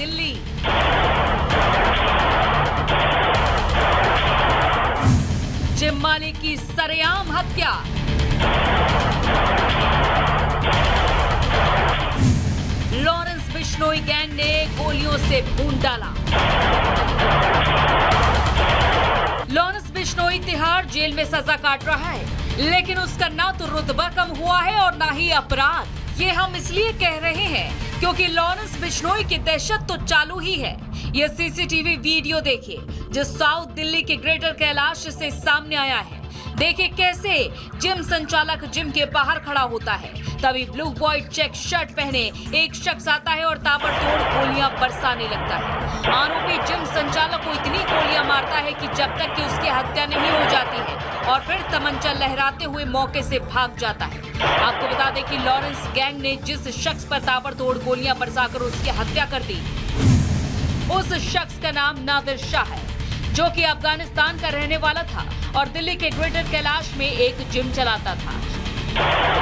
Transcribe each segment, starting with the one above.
Delhi. Gym मालिक की सरेआम हत्या। लॉरेंस बिश्नोई गैंग ने गोलियों से भून डाला। लॉरेंस बिश्नोई तिहाड़ जेल में सजा काट रहा है, लेकिन उसका ना तो रुतबा कम हुआ है और ना ही अपराध। ये हम इसलिए कह रहे हैं क्योंकि लॉरेंस बिश्नोई की दहशत तो चालू ही है। ये सीसीटीवी वीडियो देखिए जो साउथ दिल्ली के ग्रेटर कैलाश से सामने आया है। देखिए कैसे जिम संचालक जिम के बाहर खड़ा होता है, तभी ब्लू व्हाइट चेक शर्ट पहने एक शख्स आता है और ताबड़तोड़ गोलियां बरसाने लगता है। आरोपी जिम संचालक को इतनी गोलियां मारता है कि जब तक कि उसकी हत्या नहीं हो जाती है और फिर तमंचा लहराते हुए मौके से भाग जाता है। आपको बता दें कि लॉरेंस गैंग ने जिस शख्स पर ताबड़तोड़ गोलियां बरसाकर उसकी हत्या कर दी, उस शख्स का नाम नादिर शाह है, जो कि अफगानिस्तान का रहने वाला था और दिल्ली के ग्रेटर कैलाश में एक जिम चलाता था।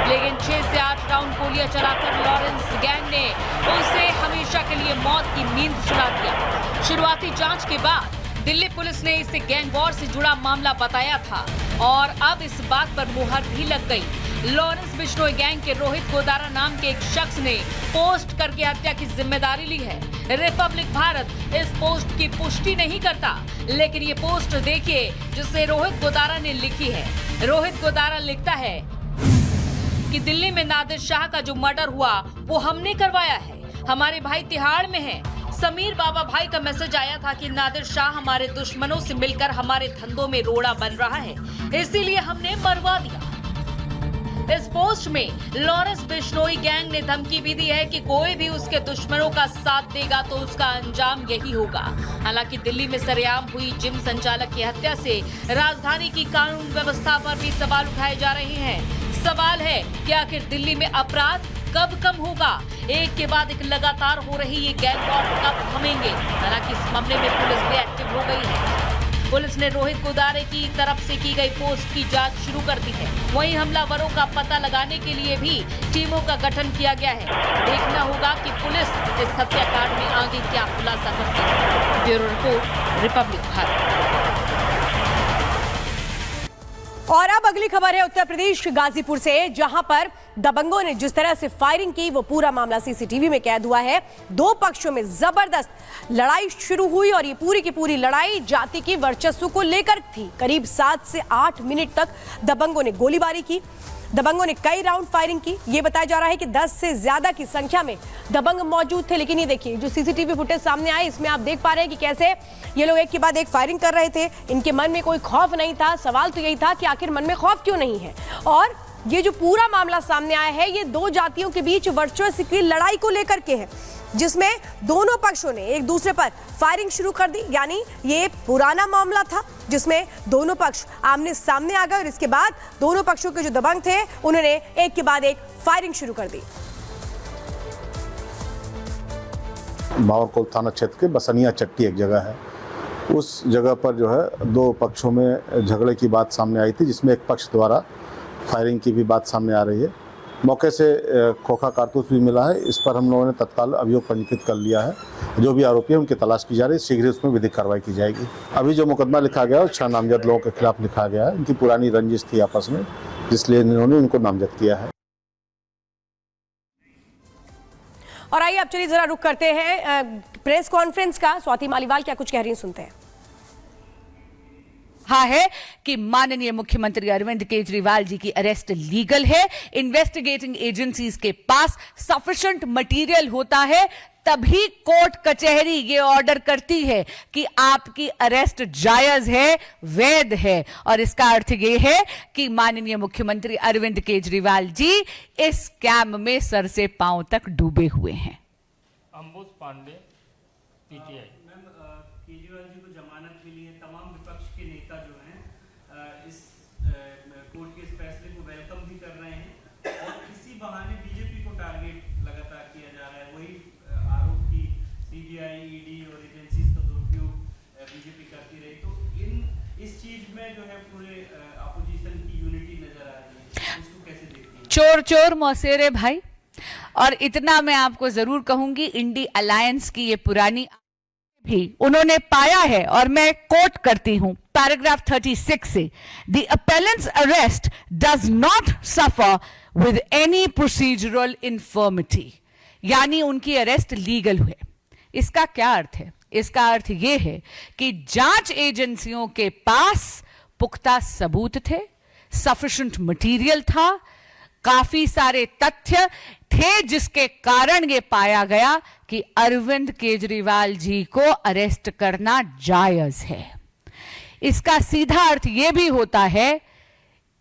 लेकिन 6 से 8 राउंड गोलियां चलाकर लॉरेंस गैंग ने उसे हमेशा के लिए मौत की नींद सुला दिया। शुरुआती जांच के बाद दिल्ली पुलिस ने इसे गैंग वॉर से जुड़ा मामला बताया था और अब इस बात पर मुहर भी लग गई। लॉरेंस बिश्नोई गैंग के रोहित गोदारा नाम के एक शख्स ने पोस्ट करके हत्या की जिम्मेदारी ली है। रिपब्लिक भारत इस पोस्ट की पुष्टि नहीं करता, लेकिन ये पोस्ट देखिए जिसे रोहित गोदारा ने लिखी है। रोहित गोदारा लिखता है कि दिल्ली में नादिर शाह का जो मर्डर हुआ वो हमने करवाया है। हमारे भाई तिहाड़ में हैं। समीर बाबा भाई का मैसेज आया था कि नादिर शाह हमारे दुश्मनों से मिलकर हमारे धंधों में रोड़ा बन रहा है, इसीलिए हमने मरवा दिया। इस पोस्ट में लॉरेंस बिश्नोई गैंग ने धमकी भी दी है कि कोई भी उसके दुश्मनों का साथ देगा तो उसका अंजाम यही होगा। हालांकि दिल्ली में सरेआम हुई जिम संचालक की हत्या से राजधानी की कानून व्यवस्था पर भी सवाल उठाए जा रहे हैं। सवाल है कि आखिर दिल्ली में अपराध कब कम होगा? एक के बाद एक लगातार हो रही ये गैंग वॉर कब थमेंगे? हालांकि इस मामले में पुलिस भी एक्टिव हो गई है। पुलिस ने रोहित गोदारे की तरफ से की गई पोस्ट की जांच शुरू कर दी है। वहीं हमलावरों का पता लगाने के लिए भी टीमों का गठन किया गया है। देखना होगा कि पुलिस इस हत्याकांड में आगे क्या खुलासा करती है। Bureau report, Republic Bharat. और अब अगली खबर है उत्तर प्रदेश गाजीपुर से, जहां पर दबंगों ने जिस तरह से फायरिंग की वो पूरा मामला सीसीटीवी में कैद हुआ है। दो पक्षों में जबरदस्त लड़ाई शुरू हुई और ये पूरी की पूरी लड़ाई जाति की वर्चस्व को लेकर थी। करीब 7 से 8 मिनट तक दबंगों ने गोलीबारी की। दबंगों ने कई राउंड फायरिंग की। ये बताया जा रहा है कि 10 से ज्यादा की संख्या में दबंग मौजूद थे। लेकिन ये देखिए जो सीसीटीवी फुटेज सामने आए इसमें आप देख पा रहे हैं कि कैसे ये लोग एक के बाद एक फायरिंग कर रहे थे। इनके मन में कोई खौफ नहीं था। सवाल तो यही था कि आखिर मन में खौफ क्यों नहीं है। और ये जो पूरा मामला सामने आया है ये दो जातियों के बीच वर्चस्व की लड़ाई को लेकर के है, जिसमें दोनों पक्षों ने एक दूसरे पर फायरिंग शुरू कर दी। यानी ये पुराना मामला था जिसमें दोनों पक्ष आमने सामने आ गए और इसके बाद दोनों पक्षों के जो दबंग थे उन्होंने एक के बाद एक फायरिंग शुरू कर दी। बावरकोट थाना क्षेत्र के बसनिया चट्टी एक जगह है, उस जगह पर जो है दो पक्षों में झगड़े की बात सामने आई थी, जिसमें एक पक्ष द्वारा फायरिंग की भी बात सामने आ रही है। मौके से खोखा कारतूस भी मिला है। इस पर हम लोगों ने तत्काल अभियोग पंजीकृत कर लिया है। जो भी आरोपी है उनकी तलाश की जा रही है। शीघ्र उसमें विधिक कार्रवाई की जाएगी। अभी जो मुकदमा लिखा गया है 6 नामजद लोगों के खिलाफ लिखा गया है। इनकी पुरानी रंजिश थी आपस में, इसलिए इन्होंने इनको नामजद किया है। और आइए अब चलिए जरा रुक करते हैं प्रेस कॉन्फ्रेंस का। स्वाति मालीवाल क्या कुछ कह रही हैं, सुनते हैं। है कि माननीय मुख्यमंत्री अरविंद केजरीवाल जी की अरेस्ट लीगल है। इन्वेस्टिगेटिंग एजेंसीज के पास सफिशिएंट मटेरियल होता है तभी कोर्ट कचहरी ये ऑर्डर करती है कि आपकी अरेस्ट जायज है, वैध है। और इसका अर्थ ये है कि माननीय मुख्यमंत्री अरविंद केजरीवाल जी इस स्कैम में सर से पांव तक डूबे हुए हैं। अंबुज पांडे, पीटीआई। केजरीवाल जी को जमानत मिली है। तमाम विपक्ष के नेता जो हैं इस कोर्ट के इस फैसले को वेलकम भी कर रहे हैं और इसी बहाने बीजेपी को टारगेट लगातार किया जा रहा है। वही आरोप की सीबीआई, ईडी और एजेंसीज का दुरुपयोग बीजेपी करती रही। तो इस चीज में जो है पूरे अपोजिशन की यूनिटी नजर आ रही है, इसको कैसे देखती है? चोर चोर मौसेरे भाई, और इतना मैं आपको जरूर कहूंगी, इंडी अलायंस की ये पुरानी भी उन्होंने पाया है, और मैं कोट करती हूं पैराग्राफ 36 से, the appellant's arrest does not suffer with any procedural infirmity, यानी उनकी अरेस्ट लीगल हुए। इसका क्या अर्थ है? इसका अर्थ यह है कि जांच एजेंसियों के पास पुख्ता सबूत थे, सफिशिएंट मटेरियल था, काफी सारे तथ्य थे, जिसके कारण यह पाया गया कि अरविंद केजरीवाल जी को अरेस्ट करना जायज है। इसका सीधा अर्थ यह भी होता है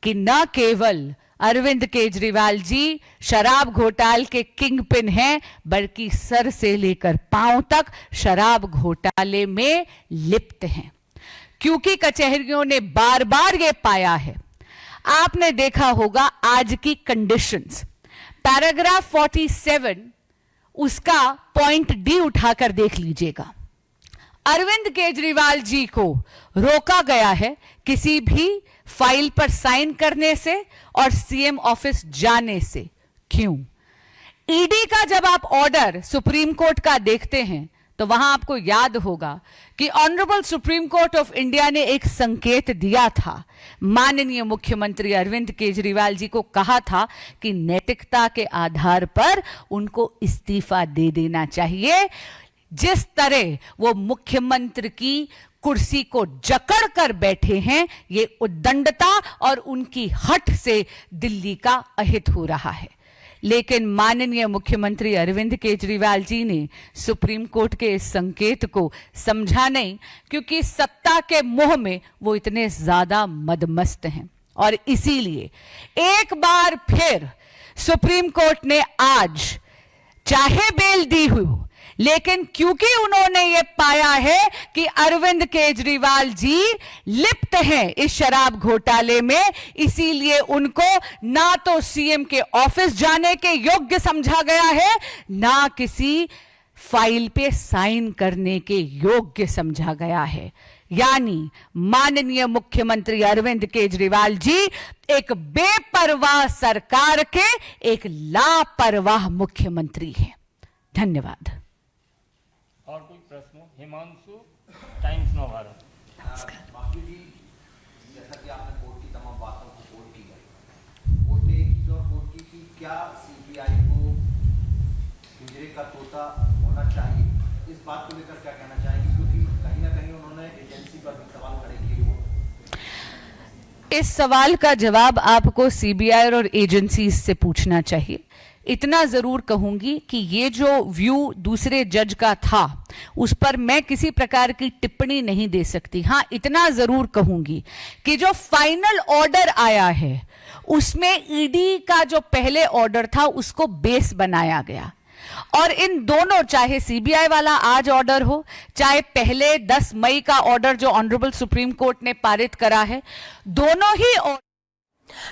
कि न केवल अरविंद केजरीवाल जी शराब घोटाले के किंग पिन हैं, बल्कि सर से लेकर पांव तक शराब घोटाले में लिप्त हैं, क्योंकि कचहरियों ने बार बार यह पाया है। आपने देखा होगा आज की कंडीशंस, पैराग्राफ 47 उसका पॉइंट डी उठाकर देख लीजिएगा। अरविंद केजरीवाल जी को रोका गया है किसी भी फाइल पर साइन करने से और सीएम ऑफिस जाने से। क्यों? ईडी का जब आप ऑर्डर सुप्रीम कोर्ट का देखते हैं तो वहां आपको याद होगा कि honourable supreme court of India ने एक संकेत दिया था, माननीय मुख्यमंत्री अरविंद केजरीवाल जी को कहा था कि नैतिकता के आधार पर उनको इस्तीफा दे देना चाहिए। जिस तरह वो मुख्यमंत्री की कुर्सी को जकड़ कर बैठे हैं, ये उद्दंडता और उनकी हट से दिल्ली का अहित हो रहा है। लेकिन माननीय मुख्यमंत्री अरविंद केजरीवाल जी ने सुप्रीम कोर्ट के इस संकेत को समझा नहीं, क्योंकि सत्ता के मोह में वो इतने ज्यादा मदमस्त हैं। और इसीलिए एक बार फिर सुप्रीम कोर्ट ने आज चाहे बेल दी हुई, लेकिन क्योंकि उन्होंने ये पाया है कि अरविंद केजरीवाल जी लिप्त हैं इस शराब घोटाले में, इसीलिए उनको ना तो सीएम के ऑफिस जाने के योग्य समझा गया है, ना किसी फाइल पे साइन करने के योग्य समझा गया है। यानी माननीय मुख्यमंत्री अरविंद केजरीवाल जी एक बेपरवाह सरकार के एक लापरवाह मुख्यमंत्री हैं। धन्यवाद। और कोई प्रश्न? हिमांशु, टाइम्स नौ भारत। बाकी जी, जैसा कि आपने कोर्ट की तमाम बातों को कोर्ट की है, कोर्ट ने एक चीज और कोर्ट की कि क्या सीबीआई को पिंजरे का तोता होना चाहिए, इस बात को लेकर क्या कहना चाहेंगे? क्योंकि कहीं ना कहीं उन्होंने एजेंसी पर भी सवाल खड़े किए। इस सवाल का जवाब आपको सीबीआई और एजेंसीज से पूछना चाहिए। इतना जरूर कहूंगी कि ये जो व्यू दूसरे जज का था, उस पर मैं किसी प्रकार की टिप्पणी नहीं दे सकती। हां, इतना जरूर कहूंगी कि जो फाइनल ऑर्डर आया है उसमें ईडी का जो पहले ऑर्डर था उसको बेस बनाया गया, और इन दोनों, चाहे सीबीआई वाला आज ऑर्डर हो, चाहे पहले 10 मई का ऑर्डर जो ऑनरेबल सुप्रीम कोर्ट ने पारित करा है, दोनों ही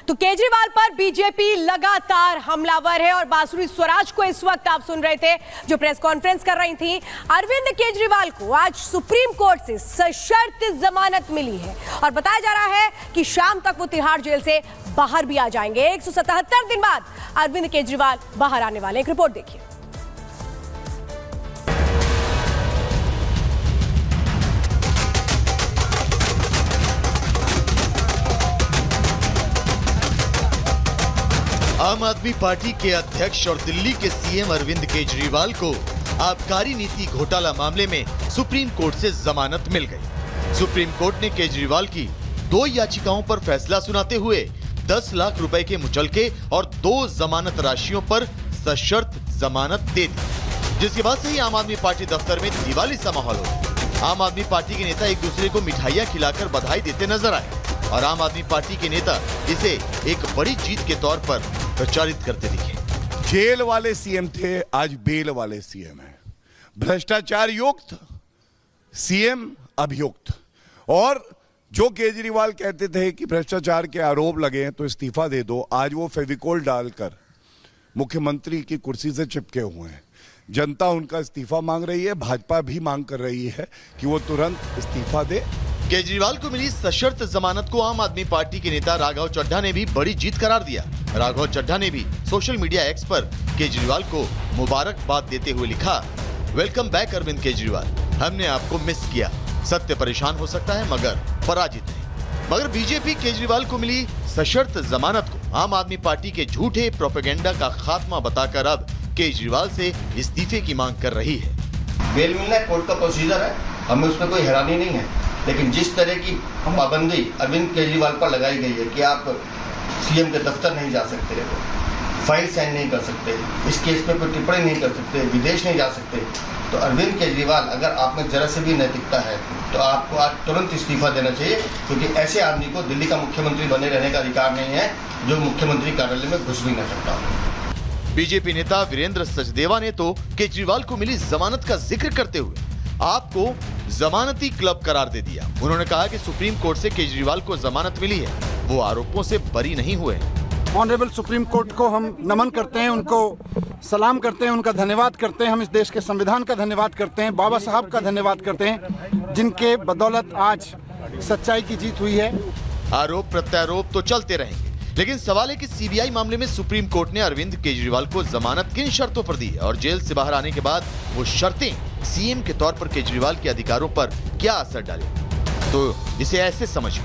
तो केजरीवाल पर बीजेपी लगातार हमलावर है। और बांसुरी स्वराज को इस वक्त आप सुन रहे थे, जो प्रेस कॉन्फ्रेंस कर रही थी। अरविंद केजरीवाल को आज सुप्रीम कोर्ट से सशर्त जमानत मिली है और बताया जा रहा है कि शाम तक वो तिहाड़ जेल से बाहर भी आ जाएंगे। 177 दिन बाद अरविंद केजरीवाल बाहर आने वाले। एक रिपोर्ट देखिए। आम आदमी पार्टी के अध्यक्ष और दिल्ली के सीएम अरविंद केजरीवाल को आबकारी नीति घोटाला मामले में सुप्रीम कोर्ट से जमानत मिल गई। सुप्रीम कोर्ट ने केजरीवाल की 2 याचिकाओं पर फैसला सुनाते हुए 10 लाख रुपए के मुचलके और 2 जमानत राशियों पर सशर्त जमानत दे दी, जिसके बाद से ही आम आदमी पार्टी दफ्तर में दिवाली सा माहौल हो। आम आदमी पार्टी के नेता एक दूसरे को मिठाइयां खिलाकर बधाई देते नजर आए और आम आदमी पार्टी के नेता इसे एक बड़ी जीत के तौर पर प्रचारित करते दिखे। जेल वाले सीएम थे, आज बेल वाले सीएम हैं। भ्रष्टाचार युक्त सीएम अभियुक्त। और जो केजरीवाल कहते थे कि भ्रष्टाचार के आरोप लगे हैं तो इस्तीफा दे दो, आज वो फेविकोल डालकर मुख्यमंत्री की कुर्सी से चिपके हुए हैं। जनता उनका इस्तीफा मांग रही है, भाजपा भी मांग कर रही है कि वो तुरंत इस्तीफा दे। केजरीवाल को मिली सशर्त जमानत को आम आदमी पार्टी के नेता राघव चड्ढा ने भी बड़ी जीत करार दिया। राघव चड्ढा ने भी सोशल मीडिया एक्स पर केजरीवाल को मुबारकबाद देते हुए लिखा, वेलकम बैक अरविंद केजरीवाल, हमने आपको मिस किया। सत्य परेशान हो सकता है मगर पराजित नहीं। मगर बीजेपी केजरीवाल को मिली सशर्त जमानत को आम आदमी पार्टी के झूठे प्रोपेगेंडा का खात्मा बताकर अब केजरीवाल से इस्तीफे की मांग कर रही है। बेल मिलना कोर्ट का प्रोसीजर है, हमें उसमें कोई हैरानी नहीं है, लेकिन जिस तरह की पाबंदी अरविंद केजरीवाल पर लगाई गई है कि आप सीएम के दफ्तर नहीं जा सकते, फाइल साइन नहीं कर सकते, इस केस पे कोई टिप्पणी नहीं कर सकते, विदेश नहीं जा सकते, तो अरविंद केजरीवाल अगर आप में जरा से भी नैतिकता है तो आपको आज तुरंत इस्तीफा देना चाहिए, क्योंकि ऐसे आदमी को दिल्ली का मुख्यमंत्री बने रहने का अधिकार नहीं है जो मुख्यमंत्री कार्यालय में घुस भी न सकता। बीजेपी नेता वीरेंद्र सचदेवा ने तो केजरीवाल को मिली जमानत का जिक्र करते हुए आपको जमानती क्लब करार दे दिया। उन्होंने कहा कि सुप्रीम कोर्ट से केजरीवाल को जमानत मिली है, वो आरोपों से बरी नहीं हुए। ऑनरेबल सुप्रीम कोर्ट को हम नमन करते हैं, उनको सलाम करते हैं, उनका धन्यवाद करते हैं। हम इस देश के संविधान का धन्यवाद करते हैं, बाबा साहब का धन्यवाद करते हैं, जिनके बदौलत आज सच्चाई की जीत हुई है। आरोप प्रत्यारोप तो चलते रहेंगे, लेकिन सवाल है कि सीबीआई मामले में सुप्रीम कोर्ट ने अरविंद केजरीवाल को जमानत किन शर्तों पर दी है और जेल से बाहर आने के बाद वो शर्तें सीएम के तौर पर केजरीवाल के अधिकारों पर क्या असर डाले। तो इसे ऐसे समझिए,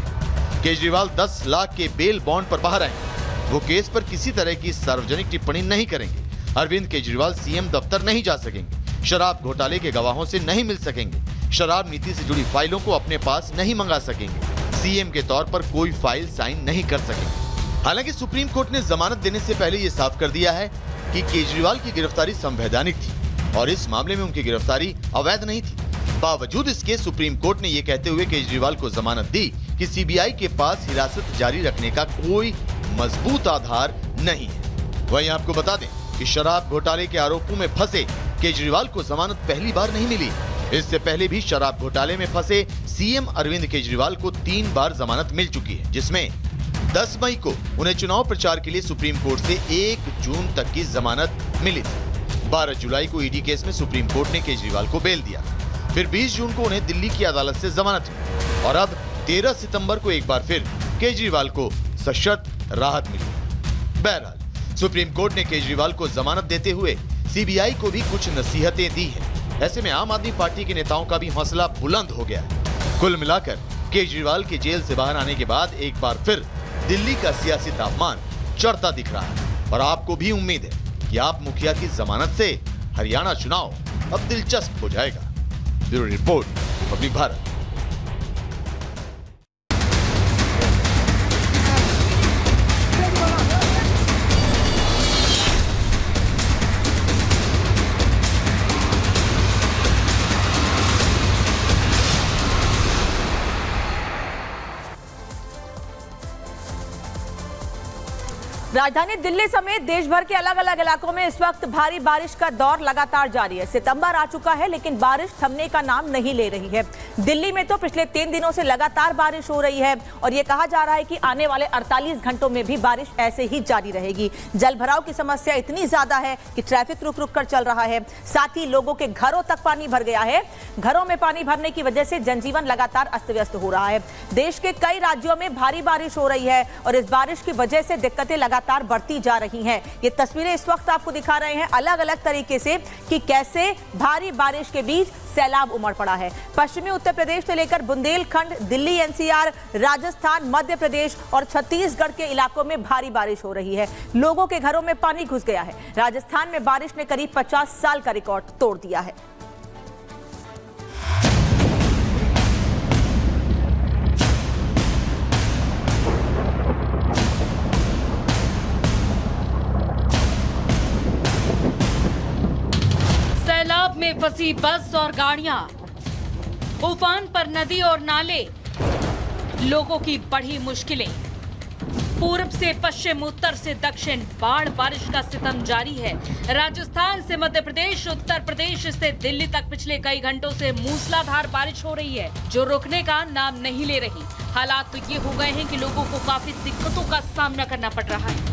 केजरीवाल 10 लाख के बेल बॉन्ड पर बाहर आएंगे, वो केस पर किसी तरह की सार्वजनिक टिप्पणी नहीं करेंगे। अरविंद केजरीवाल सीएम दफ्तर नहीं जा सकेंगे, शराब घोटाले के गवाहों से नहीं मिल सकेंगे, शराब नीति से जुड़ी फाइलों को अपने पास नहीं मंगा सकेंगे, सीएम के तौर पर कोई फाइल साइन नहीं कर सकेंगे। हालांकि सुप्रीम कोर्ट ने जमानत देने से पहले ये साफ कर दिया है कि केजरीवाल की गिरफ्तारी संवैधानिक थी और इस मामले में उनकी गिरफ्तारी अवैध नहीं थी। बावजूद इसके सुप्रीम कोर्ट ने ये कहते हुए केजरीवाल को जमानत दी कि सीबीआई के पास हिरासत जारी रखने का कोई मजबूत आधार नहीं है। वहीं आपको बता दें कि शराब घोटाले के आरोपों में फंसे केजरीवाल को जमानत पहली बार नहीं मिली। इससे पहले भी शराब घोटाले में फंसे सीएम अरविंद केजरीवाल को 3 बार जमानत मिल चुकी है, जिसमें 10 मई को उन्हें चुनाव प्रचार के लिए सुप्रीम कोर्ट से 1 जून तक की जमानत मिली थी। 12 जुलाई को ईडी केस में सुप्रीम कोर्ट ने केजरीवाल को बेल दिया, फिर 20 जून को उन्हें दिल्ली की अदालत से जमानत मिली और अब 13 सितंबर को एक बार फिर केजरीवाल को सशर्त राहत मिली। बहरहाल सुप्रीम कोर्ट ने केजरीवाल को जमानत देते हुए सीबीआई को भी कुछ नसीहतें दी हैं। ऐसे में आम आदमी पार्टी के नेताओं का भी हौसला बुलंद हो गया है। कुल मिलाकर केजरीवाल के जेल से बाहर आने के बाद एक बार फिर दिल्ली का सियासी तापमान चढ़ता दिख रहा है और आपको भी उम्मीद है कि आप मुखिया की जमानत से हरियाणा चुनाव अब दिलचस्प हो जाएगा। Bureau report, Republic Bharat. राजधानी दिल्ली समेत देश भर के अलग अलग इलाकों में इस वक्त भारी बारिश का दौर लगातार जारी है। सितंबर आ चुका है लेकिन बारिश थमने का नाम नहीं ले रही है। दिल्ली में तो पिछले 3 दिनों से लगातार बारिश हो रही है और ये कहा जा रहा है कि आने वाले 48 घंटों में भी बारिश ऐसे ही जारी रहेगी। जल भराव की समस्या इतनी ज्यादा है कि ट्रैफिक रुक रुक कर चल रहा है, साथ ही लोगों के घरों तक पानी भर गया है। घरों में पानी भरने की वजह से जनजीवन लगातार अस्त व्यस्त हो रहा है। देश के कई राज्यों में भारी बारिश हो रही है और इस बारिश की वजह से दिक्कतें लगातार बढ़ती जा रही हैं। ये तस्वीरें इस वक्त आपको दिखा रहे हैं अलग अलग तरीके से कि कैसे भारी बारिश के बीच सैलाब उमड़ पड़ा है। पश्चिमी उत्तर प्रदेश से लेकर बुंदेलखंड, दिल्ली, एनसीआर, राजस्थान, मध्य प्रदेश और छत्तीसगढ़ के इलाकों में भारी बारिश हो रही है। लोगों के घरों में पानी घुस गया है। राजस्थान में बारिश ने करीब 50 साल का रिकॉर्ड तोड़ दिया है। सैलाब में फंसी बस और गाड़ियां, उफान पर नदी और नाले, लोगों की बढ़ी मुश्किलें। पूर्व से पश्चिम, उत्तर से दक्षिण बाढ़ बारिश का सितम जारी है। राजस्थान से मध्य प्रदेश, उत्तर प्रदेश से दिल्ली तक पिछले कई घंटों से मूसलाधार बारिश हो रही है जो रुकने का नाम नहीं ले रही। हालात तो ये हो गए हैं कि लोगों को काफी दिक्कतों का सामना करना पड़ रहा है।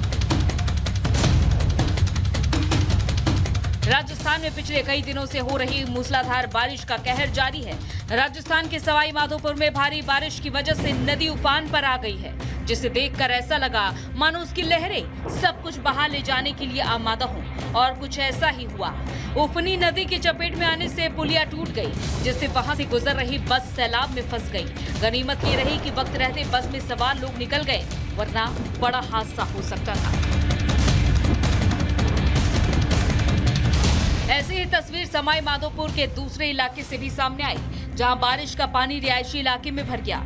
राजस्थान में पिछले कई दिनों से हो रही मूसलाधार बारिश का कहर जारी है। राजस्थान के सवाई माधोपुर में भारी बारिश की वजह से नदी उफान पर आ गई है। जिसे देखकर ऐसा लगा मानो उसकी लहरें सब कुछ बहा ले जाने के लिए आमादा हों। और कुछ ऐसा ही हुआ। उफनी नदी की चपेट में आने से पुलिया टूट गई, जिससे वहां से गुजर रही बस सैलाब में फंस गई। गनीमत ये रही कि वक्त रहते बस में सवार लोग निकल गए, वरना बड़ा हादसा हो सकता था। ऐसी ही तस्वीर सवाई माधोपुर के दूसरे इलाके से भी सामने आई, जहां बारिश का पानी रिहायशी इलाके में भर गया।